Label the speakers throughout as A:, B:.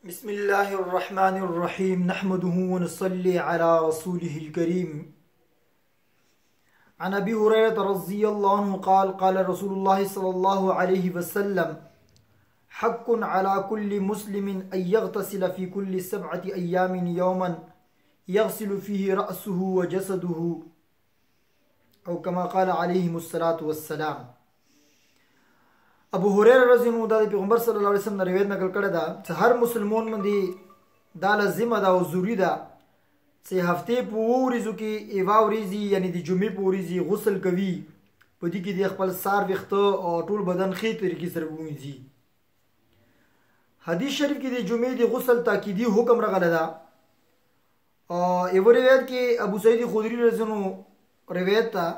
A: بسم الله الرحمن الرحيم نحمده ونصلي على رسوله الكريم عن أبي هريرة رضي الله عنه قال قال رسول الله صلى الله عليه وسلم حق على كل مسلم أن يغتسل في كل 7 أيام يوما يغسل فيه رأسه وجسده أو كما قال عليهم الصلاة والسلام. ابو هريره رضی الله عنه د پیغمبر صلی الله علیه وسلم روایت نقل کړی دا چې هر مسلمان باندې دا لازم ده او ضروری ده چې هفته په ورځو کې ایوا ورځي یعنی د جمعې په ورځي غسل کوي، په دې کې د خپل سار وخته او ټول بدن خې طریقې سره ووینځي. حدیث شریف کې د جمعې د غسل تاکیدی حکم راغلی ده. ایو روایت کې ابو سعید خدری رضی الله عنه روایت ده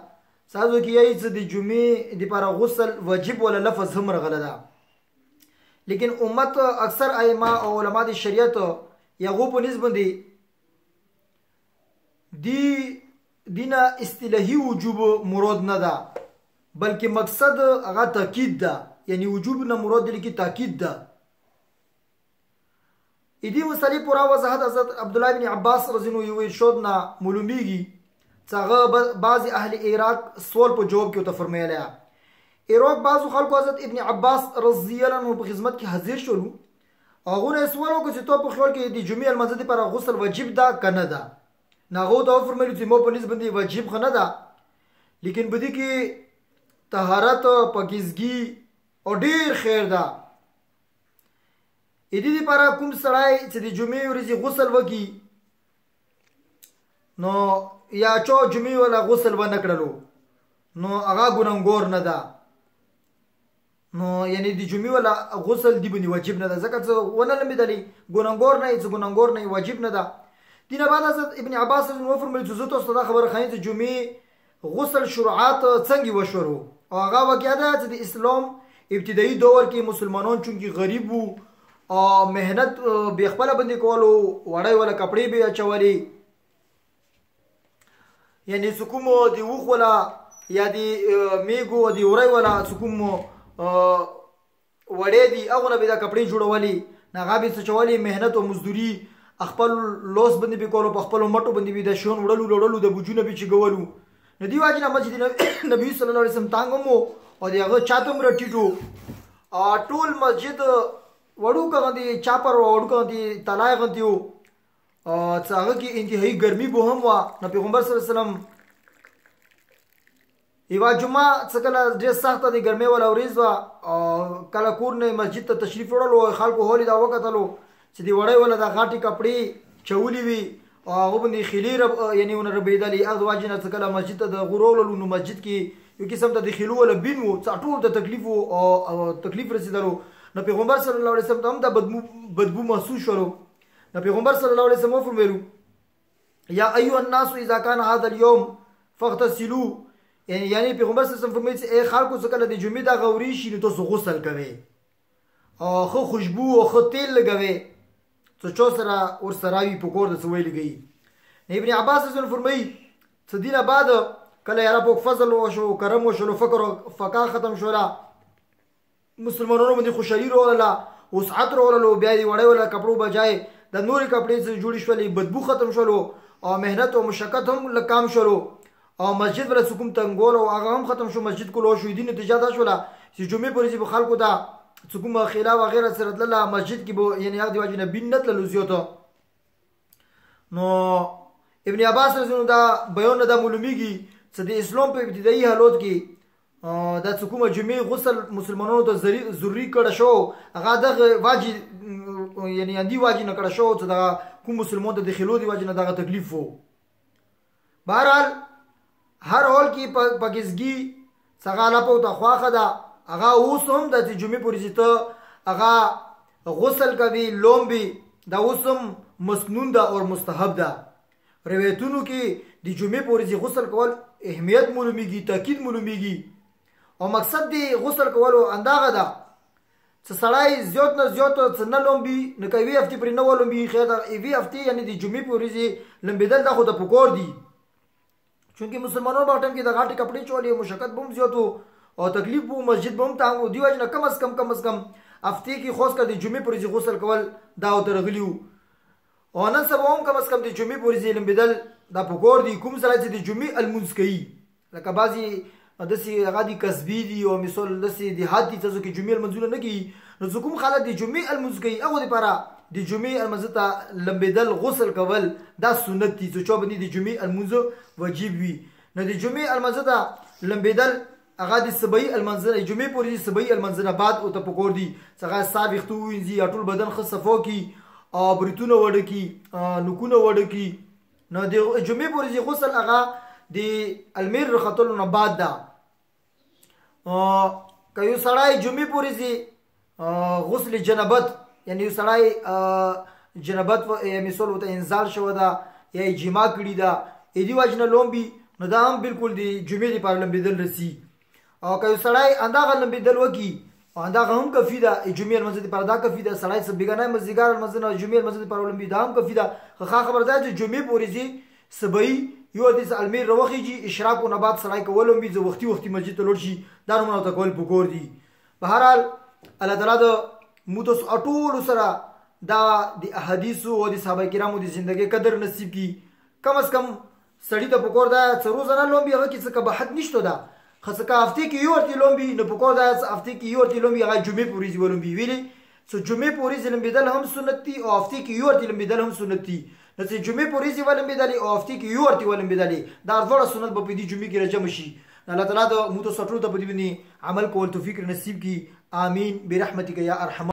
A: سازو کې یی چې د جمعې د لپاره غسل واجب ولا لفظ هم راغلی ده، لیکن امت اکثر ائمه او علما د شریعت یغو په نسبت دی دینه اصطلاحي وجوب مراد نه ده، بلکې مقصد هغه تاکید ده، یعنی وجوب نه مراد دی کې تاکید ده. دې مسلې پورا وضاحت حضرت عبد الله بن عباس رضی الله عنه ارشاد نه معلومیږي. څنګه بعض اهل عراق سوال په جواب کې ته فرمایله عراق بعضو خلکو حضرت ابن عباس رضی الله عنه په خدمت کې حاضر شول. هغه نه سوال وکړ چې تو په خیال کې د جمعې المنځ لپاره غسل واجب ده کنه ده. ناغو ته فرمایلی چې مو په نسبت باندې واجب خنه ده، لیکن بده کې طهارت پاکیزګي او ډیر خیر ده. دې لپاره کوم سړی چې د جمعې ورځې غسل وکړي نو یا چو جمعې ولا غسل و نه کړلو نو هغه ګناهګار نه ده، نو یعنی د جمعې ولا غسل دی باندې واجب نه ده، ځکه چې ونه لمبېدلی ګناهګار نه چې ګناهګار نه واجب نه ده. دینه بعد حضرت ابن عباس نو فرمایي چې زه تاسو ته خبره خاين چې جمعې غسل شروعات څنګه وشورو او هغه واقعا ده چې د اسلام ابتدایي دور کې مسلمانان چونکی غریب وو او مهنت به خپل باندې کولو، وړای ولا کپڑے به اچولي، یعنی سکوم دی وخ ولا یا دی میګو دی اورای ولا سکوم وړې دی هغه به دا کپڑے جوړولي، ناغه به چولي مهنت او مزدوري خپل لوس باندې به کولو، په خپل مټو باندې به د شون وړلو د بوجونه به چګولو. نو دی واجب مسجد نبی صلی الله علیه وسلم تانګمو او دی هغه چاتم رټیټو ټول مسجد وړو کغندي چاپر وړو کغندي تلای غندیو څنګه کې انتهایی ګرمي به هم وا. نو پیغمبر صلی الله علیه وسلم ایوا جمعه څکله ډېر سخت دی ګرمي ولا ورځ وا کله کور نه مسجد ته تشریف وړلو، خلکو هولي دا وکتلو چې دی وړای ولا دا غاټي کپڑے چولي وي او هغه باندې خلیر یعنی ون ربیدلی اغه واجنه څکله مسجد ته د غرولو نو مسجد کې یو قسم ته دخلو ولا بینو ټول د تکلیف او تکلیف رسیدلو. نو پیغمبر صلی الله علیه وسلم ته د بدبو محسوس شولو. نو پیغمبر صلی الله علیه وسلم فرمایلو یا ایها الناس اذا كان هذا اليوم فاغتسلوا، یعنی پیغمبر صلی الله علیه وسلم فرمایي چې ای خلکو څکله د جمعې دا غوري شي نو تاسو غسل کوئ او خو خوشبو او خو تیل لګوي څه چو سره ور سراوي په کور د سوي لګي. ابن عباس رضی الله فرمایي چې دینه بعد کله یاره په فضل وشو کرم وشو فقر فقا ختم شولا، مسلمانانو باندې خوشالي وروله، وسعت وروله، بیا دی وړای ولا کپړو بجای د نوري کپڑے سے جوړی شولې، بدبو ختم شولو او مهنت او مشقت هم لکام شولو او مسجد ولا سکوم تنګول او هغه هم ختم شو. مسجد کولو شو دي نتیجه دا شولا چې جمعې پرې په خلکو دا سکوم خلا و غیره سره تلله مسجد کې بو یعنی هغه دی واجب نه بنت لوزیوته. نو ابن عباس رضی الله دا بیان دا معلومیږي چې د اسلام په ابتدایي حالات کې دا سکوم جمعې غسل مسلمانانو ته ضروری کړه شو، هغه د واجب یعنی اندی واجب نه کړه شو چې دا کوم مسلمان ته دخلو دی واجب نه دا تکلیف وو. بهرحال هر حال کې پاکیزګي څنګه لا پوت خواخه دا هغه اوس هم د جمعې پورې ته هغه غسل کوي لومبي دا اوس هم مسنون ده او مستحب ده. روایتونو کې د جمعې پورې غسل کول اهمیت معلومیږي، تاکید معلومیږي او مقصد دی غسل کولو انداغه ده چې سړی زیات نه زیات څه نه لومبي نه کوي هفتې پرې نه ولومبي خیر ده ایوي هفتې یعنی د جمعې په ورځې لمبېدل دا خو د پکور دي، چونکې مسلمانانو په ټیم کې د غاټې کپړې چولې مشقت به هم زیات او تکلیف به مسجد به هم تانګ دی، وجه نه کم از کم هفته کې خوښ کړ د جمعې پورې غسل کول دا ورته راغلی وو. او نن سبا هم کم از کم د جمعې پورې لمبېدل دا پکور دي. کوم سړی چې د جمعې المونځ کوي لکه بعضې داسې هغه دي کسبي دي او مثال داسې دیهات دي څه کې جمعې المنځونه نه کوي، نو چې کوم خلک د جمعې المونځ کوي هغو دپاره د جمعې المنځ ته لمبېدل غسل کول دا سنت دي چې چا باندې د جمعې المونځ واجب وي. نو د جمعې المنځ ته لمبېدل هغه د سبعي المنځ د جمعې پورې د سبعي المنځ نه بعد ورته پکور دي چې هغه سا ویښته ووینځي یا ټول بدن ښه صفا کړي، بریتونه وډه کړي، نوکونه وډه کړي. نو د جمعې پورې غسل هغه د المیر رختلو نه بعد ده. که یو سړی جمعې پورې غسل جنابت یعنی یو سړی جنابت مثال ورته انزال شوی ده یا یې جما کړي ده دې وجې نه لومبي، نو دا هم بالکل د جمعې دپاره لمبېدل رسي. او که یو سړی همدغه لمبېدل وکړي همدغه هم کفي ده جمعې لمانځه دپاره، دا کفي ده. سړی څه بېګانه مازدیګر لمانځه نه جمعې لمانځه دپاره ولمبي دا هم کفي ده. خو ښه خبره ده چې جمعې پورې سبعي یو حدیث المیر راوخیږي اشراق نه بعد سړی که ولمبي زه وختي وختي مسجد ته لوړ شي دا نومونه ورته کول پکور دي. بهرحال الله تعالی د موږ تاسو ټولو سره دا د احادیثو او د صحابه کرامو د زندګۍ قدر نصیب کړي. کم از کم سړي ته پکور ده څه روزانه لومبي هغه کې څه قباحت نشته ده، خو څه که هفتې کې یو ورته لومبي نو پکور ده هفتې کې یو ورته لومبي هغه جمعې پورې ولومبي ویلې څه جمعې پورې لمبېدل هم سنت دي او هفتې کې یو ورته لمبېدل هم سنت دي. نو چې جمعې پورې ولمبېدلې او هفتې کې یو ورته ولمبېدلې دا دواړه سنت به په دې جمعې کې راجمع شي. الله تعالی د موږ ټولو ته په دې باندې عمل کول توفیق نصیب کړي. آمین برحمتک یا ارحم